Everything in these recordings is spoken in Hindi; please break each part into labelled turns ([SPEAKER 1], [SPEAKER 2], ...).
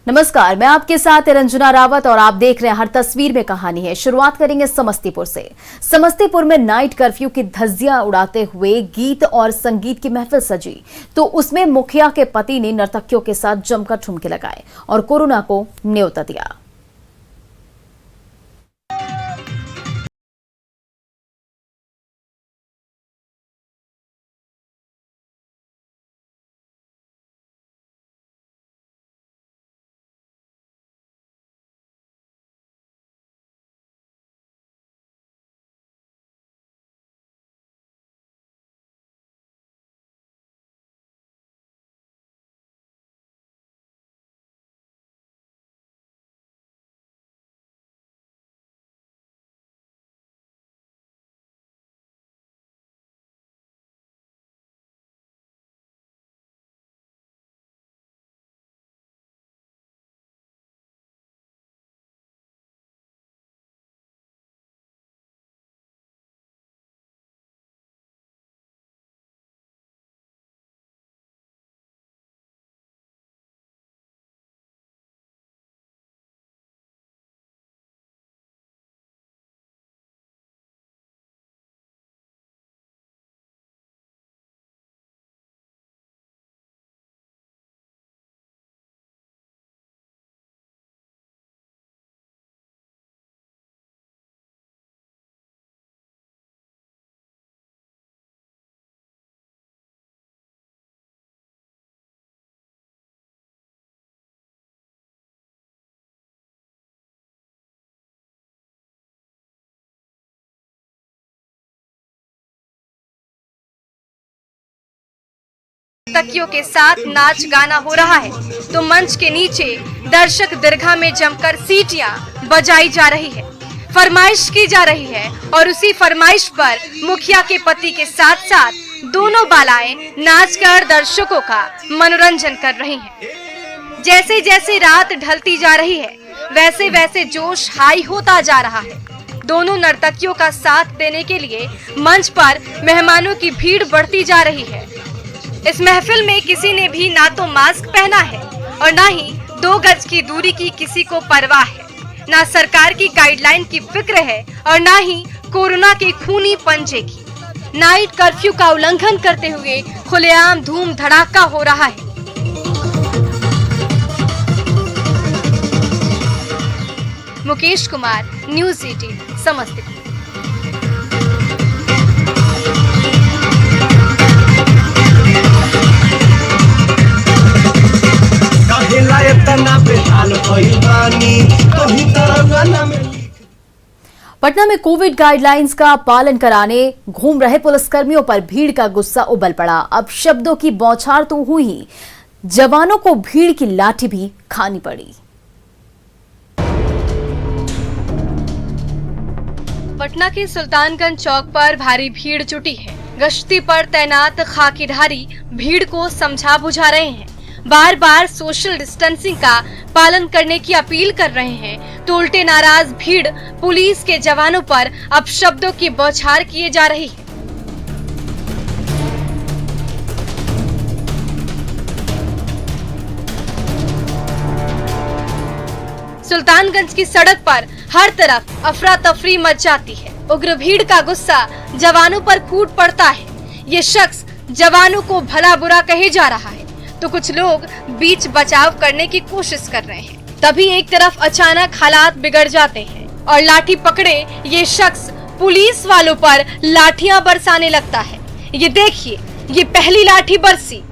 [SPEAKER 1] नमस्कार, मैं आपके साथ रंजना रावत और आप देख रहे हैं हर तस्वीर में कहानी है। शुरुआत करेंगे समस्तीपुर से। समस्तीपुर में नाइट कर्फ्यू की धज्जियां उड़ाते हुए गीत और संगीत की महफिल सजी, तो उसमें मुखिया के पति ने नर्तकियों के साथ जमकर ठुमके लगाए और कोरोना को न्योता दिया।
[SPEAKER 2] नर्तकियों के साथ नाच गाना हो रहा है तो मंच के नीचे दर्शक दीर्घा में जमकर सीटियां बजाई जा रही है, फरमाइश की जा रही है और उसी फरमाइश पर मुखिया के पति के साथ साथ दोनों बालाएं नाचकर दर्शकों का मनोरंजन कर रही हैं। जैसे जैसे रात ढलती जा रही है वैसे वैसे जोश हाई होता जा रहा है। दोनों नर्तकियों का साथ देने के लिए मंच पर मेहमानों की भीड़ बढ़ती जा रही है। इस महफिल में किसी ने भी ना तो मास्क पहना है और ना ही 2 गज की दूरी की किसी को परवाह है, ना सरकार की गाइडलाइन की फिक्र है और ना ही कोरोना के खूनी पंजे की। नाइट कर्फ्यू का उल्लंघन करते हुए खुलेआम धूम धड़ाका हो रहा है। मुकेश कुमार, न्यूज़ 18, समस्तीपुर।
[SPEAKER 1] पटना में कोविड गाइडलाइंस का पालन कराने घूम रहे पुलिसकर्मियों पर भीड़ का गुस्सा उबल पड़ा। अब शब्दों की बौछार तो हुई ही, जवानों को भीड़ की लाठी भी खानी पड़ी।
[SPEAKER 2] पटना के सुल्तानगंज चौक पर भारी भीड़ जुटी है। गश्ती पर तैनात खाकीधारी भीड़ को समझा बुझा रहे हैं, बार बार सोशल डिस्टेंसिंग का पालन करने की अपील कर रहे हैं, तो उल्टे नाराज भीड़ पुलिस के जवानों पर अपशब्दों की बौछार किए जा रही है। सुल्तानगंज की सड़क पर हर तरफ अफरा तफरी मच जाती है। उग्र भीड़ का गुस्सा जवानों पर फूट पड़ता है। ये शख्स जवानों को भला बुरा कहे जा रहा है तो कुछ लोग बीच बचाव करने की कोशिश कर रहे हैं। तभी एक तरफ अचानक हालात बिगड़ जाते हैं और लाठी पकड़े ये शख्स पुलिस वालों पर लाठियां बरसाने लगता है। ये देखिए, ये पहली लाठी बरसी,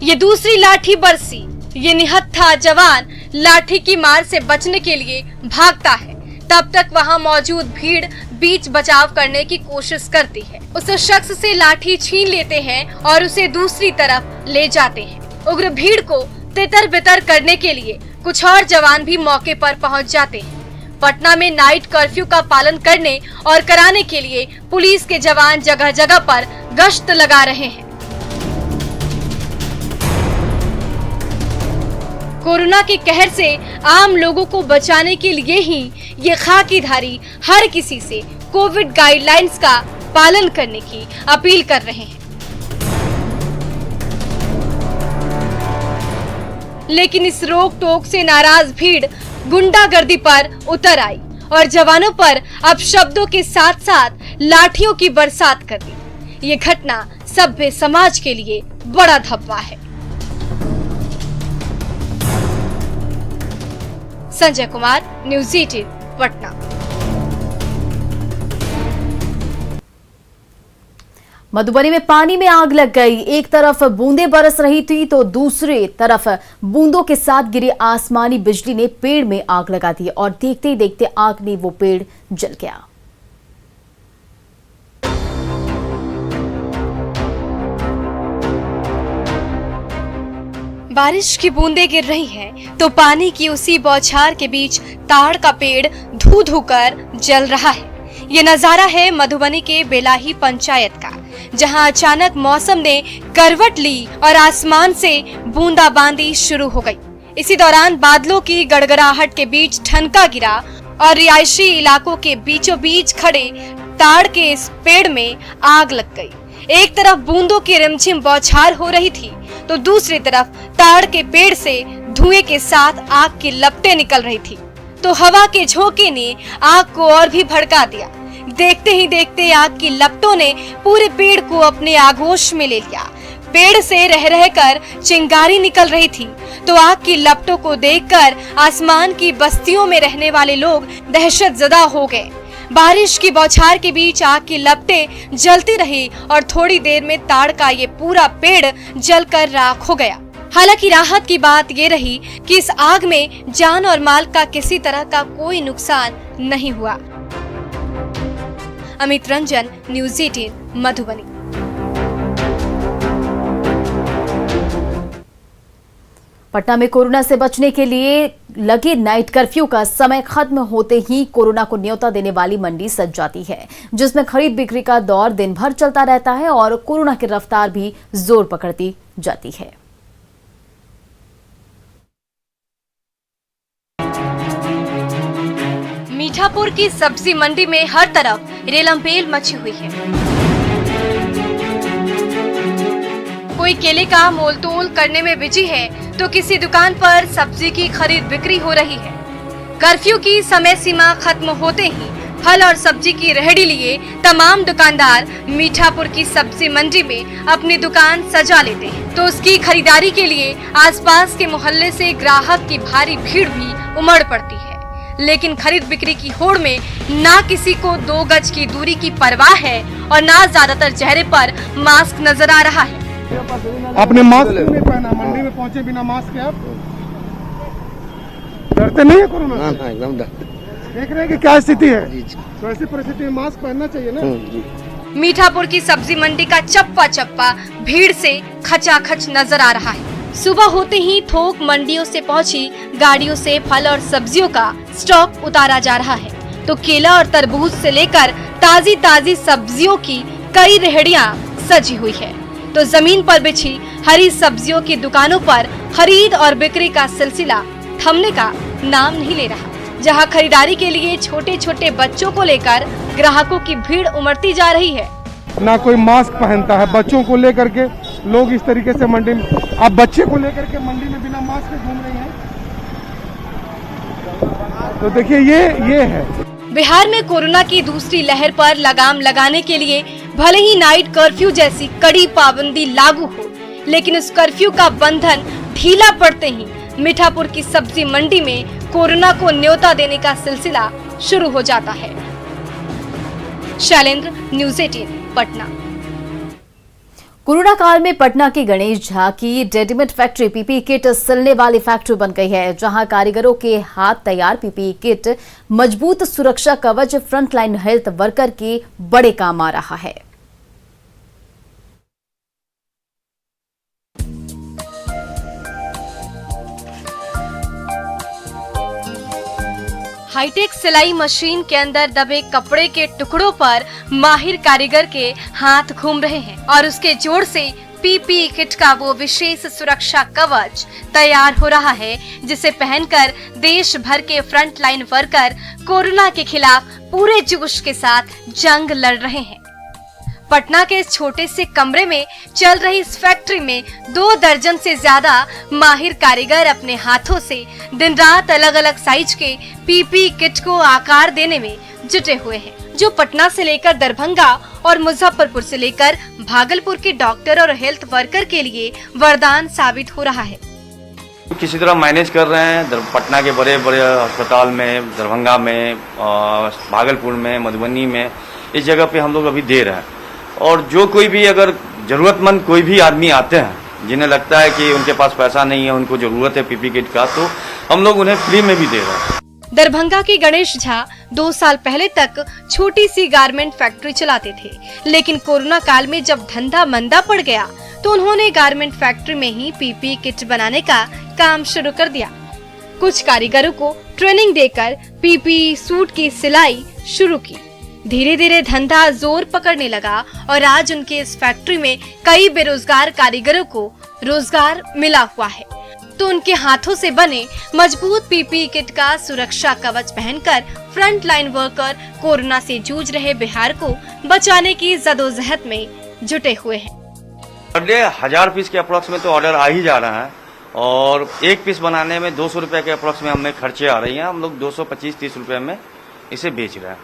[SPEAKER 2] ये दूसरी लाठी बरसी। ये निहत्था जवान लाठी की मार से बचने के लिए भागता है, तब तक वहां मौजूद भीड़ बीच बचाव करने की कोशिश करती है। उस शख्स से लाठी छीन लेते हैं और उसे दूसरी तरफ ले जाते हैं। उग्र भीड़ को तितर बितर करने के लिए कुछ और जवान भी मौके पर पहुंच जाते हैं। पटना में नाइट कर्फ्यू का पालन करने और कराने के लिए पुलिस के जवान जगह जगह पर गश्त लगा रहे हैं। कोरोना के कहर से आम लोगों को बचाने के लिए ही ये खाकीधारी हर किसी से कोविड गाइडलाइंस का पालन करने की अपील कर रहे हैं। लेकिन इस रोक टोक से नाराज भीड़ गुंडागर्दी पर उतर आई और जवानों पर अपशब्दों के साथ साथ लाठियों की बरसात कर दी। ये घटना सभ्य समाज के लिए बड़ा धब्बा है। संजय कुमार, न्यूज़ 18 पटना।
[SPEAKER 1] मधुबनी में पानी में आग लग गई। एक तरफ बूंदें बरस रही थी तो दूसरी तरफ बूंदों के साथ गिरी आसमानी बिजली ने पेड़ में आग लगा दी और देखते ही देखते आग ने वो पेड़ जल गया।
[SPEAKER 2] बारिश की बूंदें गिर रही हैं, तो पानी की उसी बौछार के बीच ताड़ का पेड़ धू धू कर जल रहा है। ये नजारा है मधुबनी के बेलाही पंचायत का, जहां अचानक मौसम ने करवट ली और आसमान से बूंदाबांदी शुरू हो गई। इसी दौरान बादलों की गड़गड़ाहट के बीच ठनका गिरा और रिहायशी इलाकों के बीचों बीच खड़े ताड़ के इस पेड़ में आग लग गई। एक तरफ बूंदों की रिमझिम बौछार हो रही थी तो दूसरी तरफ ताड़ के पेड़ से धुएं के साथ आग की लपटें निकल रही थी। तो हवा के झोंके ने आग को और भी भड़का दिया। देखते ही देखते आग की लपटों ने पूरे पेड़ को अपने आगोश में ले लिया। पेड़ से रह रह कर चिंगारी निकल रही थी तो आग की लपटों को देखकर आसमान की बस्तियों में रहने वाले लोग दहशतजदा हो गए। बारिश की बौछार के बीच आग की लपटें जलती रही और थोड़ी देर में ताड़ का ये पूरा पेड़ जलकर राख हो गया। हालांकि राहत की बात ये रही कि इस आग में जान और माल का किसी तरह का कोई नुकसान नहीं हुआ। अमित रंजन, न्यूज़ 18 मधुबनी।
[SPEAKER 1] पटना में कोरोना से बचने के लिए लगे नाइट कर्फ्यू का समय खत्म होते ही कोरोना को न्योता देने वाली मंडी सज जाती है, जिसमें खरीद बिक्री का दौर दिन भर चलता रहता है और कोरोना की रफ्तार भी जोर पकड़ती जाती है।
[SPEAKER 2] मीठापुर की सब्जी मंडी में हर तरफ रेलमपेल मची हुई है। कोई केले का मोलतोल करने में बिजी है तो किसी दुकान पर सब्जी की खरीद बिक्री हो रही है। कर्फ्यू की समय सीमा खत्म होते ही फल और सब्जी की रेहड़ी लिए तमाम दुकानदार मीठापुर की सब्जी मंडी में अपनी दुकान सजा लेते हैं, तो उसकी खरीदारी के लिए आसपास के मोहल्ले से ग्राहक की भारी भीड़ भी उमड़ पड़ती है। लेकिन खरीद बिक्री की होड़ में ना किसी को 2 गज की दूरी की परवाह है और ना ज्यादातर चेहरे पर मास्क नजर आ रहा है।
[SPEAKER 3] आपने मास्क नहीं पहना, मंडी में पहुंचे बिना मास्क के, आप डरते नहीं है कोरोना से?
[SPEAKER 4] हाँ, एकदम
[SPEAKER 3] देख रहे हैं कि क्या स्थिति है, तो ऐसी परिस्थिति में मास्क पहनना चाहिए ना।
[SPEAKER 2] मीठापुर की सब्जी मंडी का चप्पा चप्पा भीड़ से खचाखच नजर आ रहा है। सुबह होते ही थोक मंडियों से पहुंची गाड़ियों से फल और सब्जियों का स्टॉक उतारा जा रहा है, तो केला और तरबूज से लेकर ताजी ताजी सब्जियों की कई रेहड़ियां सजी हुई है, तो जमीन पर बिछी हरी सब्जियों की दुकानों पर खरीद और बिक्री का सिलसिला थमने का नाम नहीं ले रहा। जहां खरीदारी के लिए छोटे छोटे बच्चों को लेकर ग्राहकों की भीड़ उमड़ती जा रही है।
[SPEAKER 3] ना कोई मास्क पहनता है, बच्चों को लेकर के लोग इस तरीके से मंडी में, आप बच्चे को लेकर के मंडी में बिना मास्क के घूम रही हैं, तो देखिए ये है।
[SPEAKER 2] बिहार में कोरोना की दूसरी लहर पर लगाम लगाने के लिए भले ही नाइट कर्फ्यू जैसी कड़ी पाबंदी लागू हो, लेकिन उस कर्फ्यू का बंधन ढीला पड़ते ही मीठापुर की सब्जी मंडी में कोरोना को न्योता देने का सिलसिला शुरू हो जाता है। शैलेंद्र, न्यूज़ 18 पटना।
[SPEAKER 1] कोरोना काल में पटना की गणेश झा की रेडीमेड फैक्ट्री पीपीई किट सिलने वाली फैक्ट्री बन गई है, जहां कारीगरों के हाथ तैयार पीपीई किट मजबूत सुरक्षा कवच फ्रंटलाइन हेल्थ वर्कर के बड़े काम आ रहा है।
[SPEAKER 2] हाईटेक सिलाई मशीन के अंदर दबे कपड़े के टुकड़ों पर माहिर कारीगर के हाथ घूम रहे हैं और उसके जोड़ से पीपीई किट का वो विशेष सुरक्षा कवच तैयार हो रहा है, जिसे पहनकर देश भर के फ्रंट लाइन वर्कर कोरोना के खिलाफ पूरे जोश के साथ जंग लड़ रहे हैं। पटना के इस छोटे से कमरे में चल रही इस फैक्ट्री में 2 दर्जन से ज्यादा माहिर कारीगर अपने हाथों से दिन रात अलग अलग साइज के पीपी किट को आकार देने में जुटे हुए हैं, जो पटना से लेकर दरभंगा और मुजफ्फरपुर से लेकर भागलपुर के डॉक्टर और हेल्थ वर्कर के लिए वरदान साबित हो रहा है।
[SPEAKER 4] किसी तरह मैनेज कर रहे हैं। पटना के बड़े बड़े अस्पताल में, दरभंगा में, भागलपुर में, मधुबनी में, इस जगह पे हम लोग अभी दे रहे हैं। और जो कोई भी अगर जरूरतमंद कोई भी आदमी आते हैं जिन्हें लगता है कि उनके पास पैसा नहीं है, उनको जरूरत है पीपी किट का, तो हम लोग उन्हें फ्री में भी दे रहे हैं।
[SPEAKER 2] दरभंगा के गणेश झा 2 साल पहले तक छोटी सी गारमेंट फैक्ट्री चलाते थे, लेकिन कोरोना काल में जब धंधा मंदा पड़ गया तो उन्होंने गारमेंट फैक्ट्री में ही पीपी किट बनाने का काम शुरू कर दिया। कुछ कारीगरों को ट्रेनिंग देकर पीपी सूट की सिलाई शुरू की। धीरे धीरे धंधा जोर पकड़ने लगा और आज उनके इस फैक्ट्री में कई बेरोजगार कारीगरों को रोजगार मिला हुआ है। तो उनके हाथों से बने मजबूत पीपी किट का सुरक्षा कवच पहनकर फ्रंट लाइन वर्कर कोरोना से जूझ रहे बिहार को बचाने की जदोजहद में जुटे हुए हैं।
[SPEAKER 4] पर डे 1000 पीस के अप्रोक्स में तो ऑर्डर आ ही जा रहा है और एक पीस बनाने में 200 रुपए के अप्रोक्स में हमें खर्चे आ रही हैं। हम लोग 225-30 रुपए में इसे बेच रहे हैं,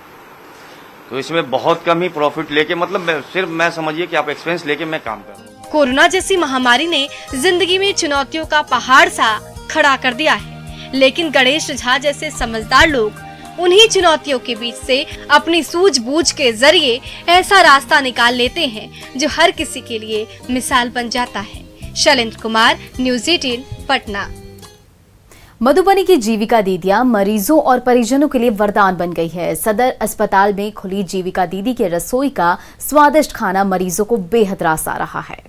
[SPEAKER 4] तो इसमें बहुत कम ही प्रॉफिट लेके, मतलब सिर्फ मैं समझिए कि आप एक्सपेंस लेके मैं काम कर रहा हूँ।
[SPEAKER 2] कोरोना जैसी महामारी ने जिंदगी में चुनौतियों का पहाड़ सा खड़ा कर दिया है, लेकिन गणेश झा जैसे समझदार लोग उन्हीं चुनौतियों के बीच से अपनी सूझबूझ के जरिए ऐसा रास्ता निकाल लेते हैं जो हर किसी के लिए मिसाल बन जाता है। शैलेंद्र कुमार, न्यूज़ 18, पटना।
[SPEAKER 1] मधुबनी की जीविका दीदियां मरीजों और परिजनों के लिए वरदान बन गई है। सदर अस्पताल में खुली जीविका दीदी के रसोई का स्वादिष्ट खाना मरीजों को बेहद रास आ रहा है।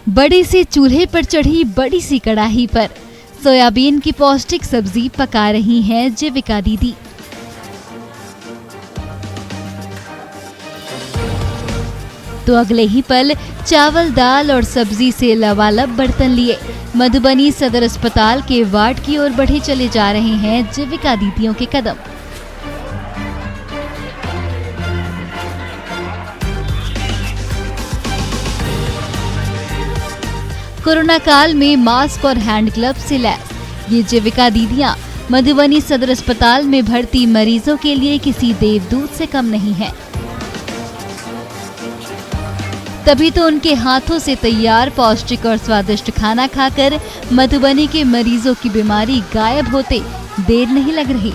[SPEAKER 5] बड़े से चूल्हे पर चढ़ी बड़ी सी कड़ाही पर सोयाबीन की पौष्टिक सब्जी पका रही हैं जीविका दीदी। तो अगले ही पल चावल, दाल और सब्जी से लबालब बर्तन लिए मधुबनी सदर अस्पताल के वार्ड की ओर बढ़े चले जा रहे हैं जीविका दीदियों के कदम। कोरोना काल में मास्क और हैंड ग्लव्स से लैस ये जीविका दीदियां मधुबनी सदर अस्पताल में भर्ती मरीजों के लिए किसी देवदूत से कम नहीं है। तभी तो उनके हाथों से तैयार पौष्टिक और स्वादिष्ट खाना खाकर मधुबनी के मरीजों की बीमारी गायब होते देर नहीं लग रही।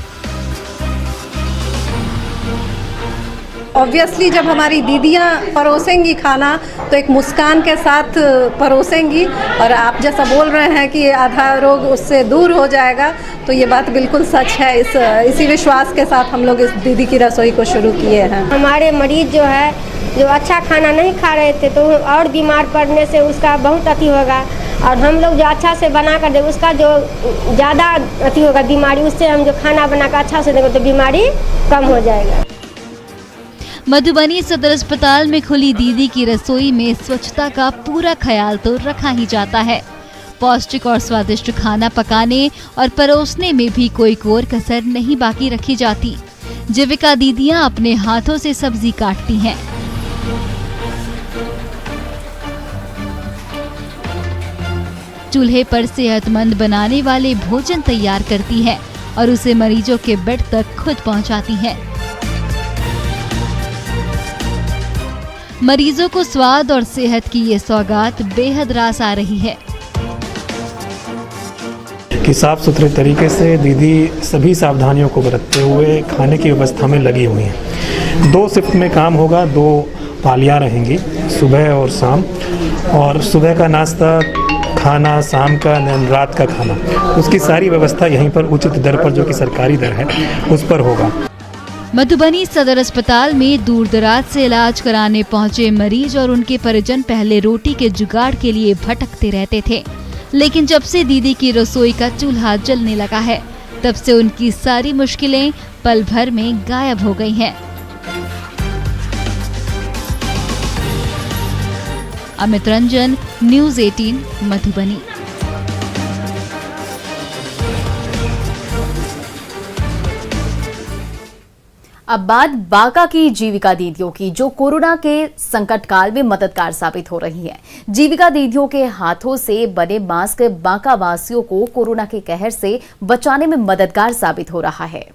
[SPEAKER 6] ऑब्वियसली जब हमारी दीदियाँ परोसेंगी खाना तो एक मुस्कान के साथ परोसेंगी, और आप जैसा बोल रहे हैं कि आधा रोग उससे दूर हो जाएगा, तो ये बात बिल्कुल सच है। इसी विश्वास के साथ हम लोग इस दीदी की रसोई को शुरू किए हैं।
[SPEAKER 7] हमारे मरीज जो है जो अच्छा खाना नहीं खा रहे थे तो और बीमार पड़ने से उसका बहुत अति होगा, और हम लोग जो अच्छा से बना कर दे उसका जो ज़्यादा अति होगा बीमारी, उससे हम जो खाना बना कर अच्छा से देंगे तो बीमारी कम हो जाएगा।
[SPEAKER 5] मधुबनी सदर अस्पताल में खुली दीदी की रसोई में स्वच्छता का पूरा ख्याल तो रखा ही जाता है। पौष्टिक और स्वादिष्ट खाना पकाने और परोसने में भी कोई कोर कसर नहीं बाकी रखी जाती। जीविका दीदियां अपने हाथों से सब्जी काटती हैं। चूल्हे पर सेहतमंद बनाने वाले भोजन तैयार करती हैं और उसे मरीजों के बेड तक खुद पहुंचाती हैं। मरीजों को स्वाद और सेहत की ये सौगात बेहद रास आ रही है
[SPEAKER 8] कि साफ सुथरे तरीके से दीदी सभी सावधानियों को बरतते हुए खाने की व्यवस्था में लगी हुई हैं। 2 शिफ्ट में काम होगा, 2 पालियाँ रहेंगी, सुबह और शाम, और सुबह का नाश्ता, खाना, शाम का, रात का खाना, उसकी सारी व्यवस्था यहीं पर उचित दर पर, जो कि सरकारी दर है, उस पर होगा।
[SPEAKER 5] मधुबनी सदर अस्पताल में दूर दराज से इलाज कराने पहुंचे मरीज और उनके परिजन पहले रोटी के जुगाड़ के लिए भटकते रहते थे, लेकिन जब से दीदी की रसोई का चूल्हा जलने लगा है तब से उनकी सारी मुश्किलें पल भर में गायब हो गई हैं। अमित रंजन, न्यूज 18 मधुबनी।
[SPEAKER 1] अब बात बांका की जीविका दीदियों की, जो कोरोना के संकट काल में मददगार साबित हो रही हैं। जीविका दीदियों के हाथों से बने मास्क बांका वासियों को कोरोना के कहर से बचाने में मददगार साबित हो रहा है।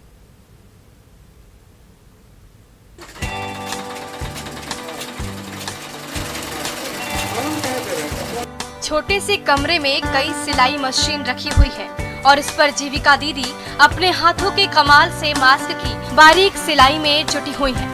[SPEAKER 2] छोटे से कमरे में कई सिलाई मशीन रखी हुई है और इस पर जीविका दीदी अपने हाथों के कमाल से मास्क की बारीक सिलाई में जुटी हुई हैं।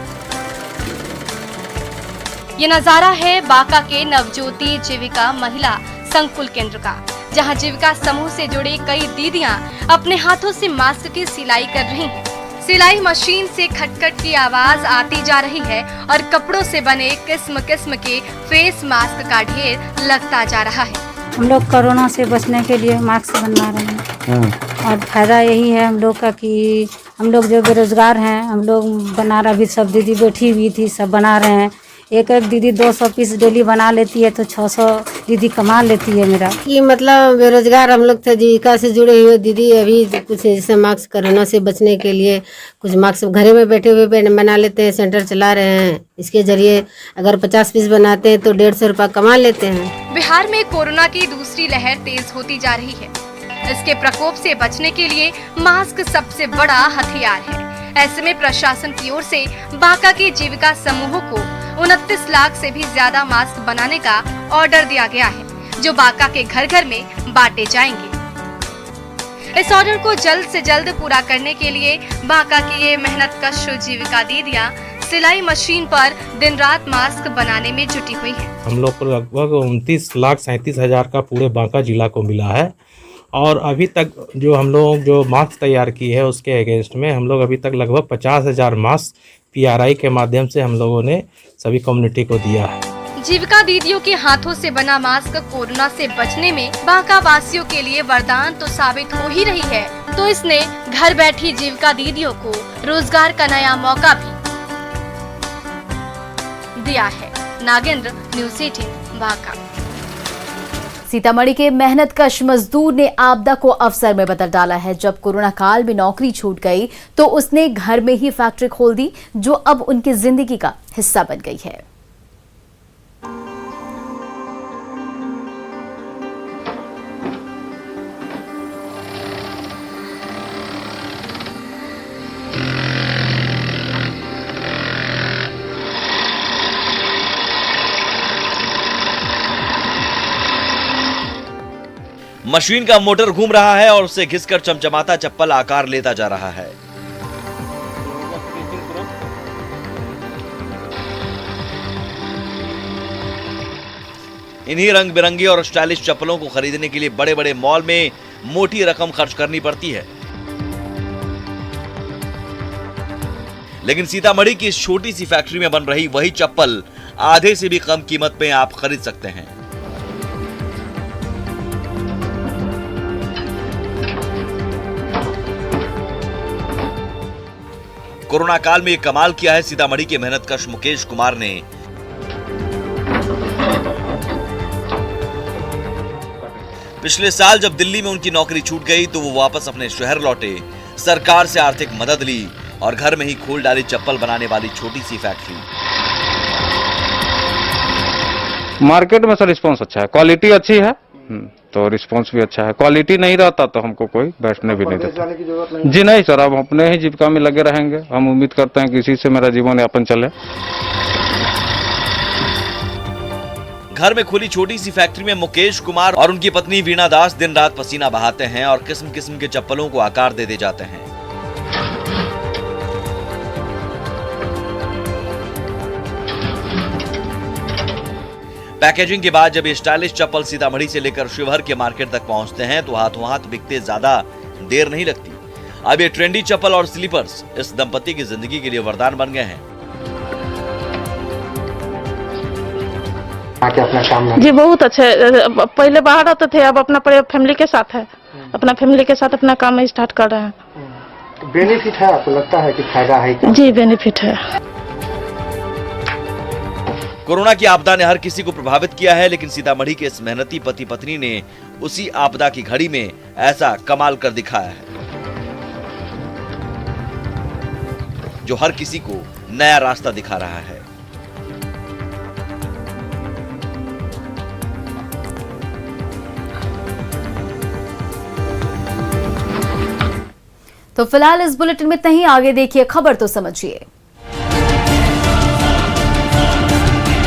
[SPEAKER 2] ये नजारा है बांका के नवज्योति जीविका महिला संकुल केंद्र का, जहां जीविका समूह से जुड़ी कई दीदियां अपने हाथों से मास्क की सिलाई कर रही हैं। सिलाई मशीन से खटखट की आवाज आती जा रही है और कपड़ों से बने किस्म किस्म के फेस मास्क का ढेर लगता जा रहा है।
[SPEAKER 9] हम लोग कोरोना से बचने के लिए मास्क बनवा रहे हैं और फायदा यही है हम लोग का कि हम लोग जो बेरोजगार हैं, हम लोग बना रहे, अभी सब दीदी बैठी हुई थी, सब बना रहे हैं। एक एक दीदी 200 पीस डेली बना लेती है तो 600 दीदी कमा लेती है। मेरा
[SPEAKER 10] कि मतलब बेरोजगार हम लोग थे, जीविका से जुड़े हुए दीदी अभी कुछ जैसे मास्क कोरोना से बचने के लिए कुछ मास्क घरे में बैठे हुए बना लेते हैं, सेंटर चला रहे हैं। इसके जरिए अगर 50 पीस बनाते हैं तो 150 रुपया कमा लेते हैं।
[SPEAKER 2] बिहार में कोरोना की दूसरी लहर तेज होती जा रही है। इसके प्रकोप से बचने के लिए मास्क सबसे बड़ा हथियार है। ऐसे में प्रशासन की ओर से बांका की जीविका समूह को 29 लाख से भी ज्यादा मास्क बनाने का ऑर्डर दिया गया है, जो बांका के घर घर में बांटे जाएंगे। इस ऑर्डर को जल्द से जल्द पूरा करने के लिए बांका की ये मेहनतकश जीविका दीदियां सिलाई मशीन पर दिन रात मास्क बनाने में जुटी हुई हैं।
[SPEAKER 8] हम लोग को लगभग 29,37,000 का पूरे बांका जिला को मिला है और अभी तक जो हम लोग जो मास्क तैयार की है उसके अगेंस्ट में हम लोग अभी तक लगभग 50,000 मास्क PRI के माध्यम से हम लोगों ने सभी कम्युनिटी को दिया है।
[SPEAKER 2] जीविका दीदियों के हाथों से बना मास्क कोरोना से बचने में बांका वासियों के लिए वरदान तो साबित हो ही रही है, तो इसने घर बैठी जीविका दीदियों को रोजगार का नया मौका भी दिया है। नागेंद्र, न्यूज 18 बांका।
[SPEAKER 1] सीतामढ़ी के मेहनतकश मजदूर ने आपदा को अवसर में बदल डाला है। जब कोरोना काल में नौकरी छूट गई तो उसने घर में ही फैक्ट्री खोल दी, जो अब उनकी जिंदगी का हिस्सा बन गई है।
[SPEAKER 11] मशीन का मोटर घूम रहा है और उसे घिसकर चमचमाता चप्पल आकार लेता जा रहा है। इन्हीं रंग बिरंगी और स्टाइलिश चप्पलों को खरीदने के लिए बड़े बड़े मॉल में मोटी रकम खर्च करनी पड़ती है, लेकिन सीतामढ़ी की इस छोटी सी फैक्ट्री में बन रही वही चप्पल आधे से भी कम कीमत में आप खरीद सकते हैं। कोरोना काल में एक कमाल किया है सीतामढ़ी के मेहनतकश मुकेश कुमार ने। पिछले साल जब दिल्ली में उनकी नौकरी छूट गई तो वो वापस अपने शहर लौटे, सरकार से आर्थिक मदद ली और घर में ही खोल डाली चप्पल बनाने वाली छोटी सी फैक्ट्री।
[SPEAKER 3] मार्केट में सर रिस्पॉन्स अच्छा है, क्वालिटी अच्छी है तो रिस्पॉन्स भी अच्छा है। क्वालिटी नहीं रहता तो हमको कोई बैठने भी नहीं देता। जी नहीं सर, अब अपने ही जीविका में लगे रहेंगे। हम उम्मीद करते हैं कि इसी से मेरा जीवन यापन चले।
[SPEAKER 11] घर में खुली छोटी सी फैक्ट्री में मुकेश कुमार और उनकी पत्नी वीणा दास दिन रात पसीना बहाते हैं और किस्म किस्म के चप्पलों को आकार देते जाते हैं। पैकेजिंग के बाद जब ये स्टाइलिश चप्पल सीतामढ़ी से लेकर शिवहर के मार्केट तक पहुंचते हैं तो हाथों हाथ बिकते ज्यादा देर नहीं लगती। अब ये ट्रेंडी चप्पल और स्लीपर्स इस दंपति की जिंदगी के लिए वरदान बन गए हैं।
[SPEAKER 12] अपना काम जी बहुत अच्छे, पहले बाहर रहते थे, अब अपना फैमिली के साथ है, अपना फैमिली के साथ अपना काम स्टार्ट कर रहे हैं।
[SPEAKER 13] बेनिफिट है, आपको लगता है कि फायदा है क्या?
[SPEAKER 12] जी बेनिफिट है।
[SPEAKER 11] कोरोना की आपदा ने हर किसी को प्रभावित किया है, लेकिन सीतामढ़ी के इस मेहनती पति पत्नी ने उसी आपदा की घड़ी में ऐसा कमाल कर दिखाया है जो हर किसी को नया रास्ता दिखा रहा है।
[SPEAKER 1] तो फिलहाल इस बुलेटिन में इतना ही। आगे देखिए खबर तो समझिए।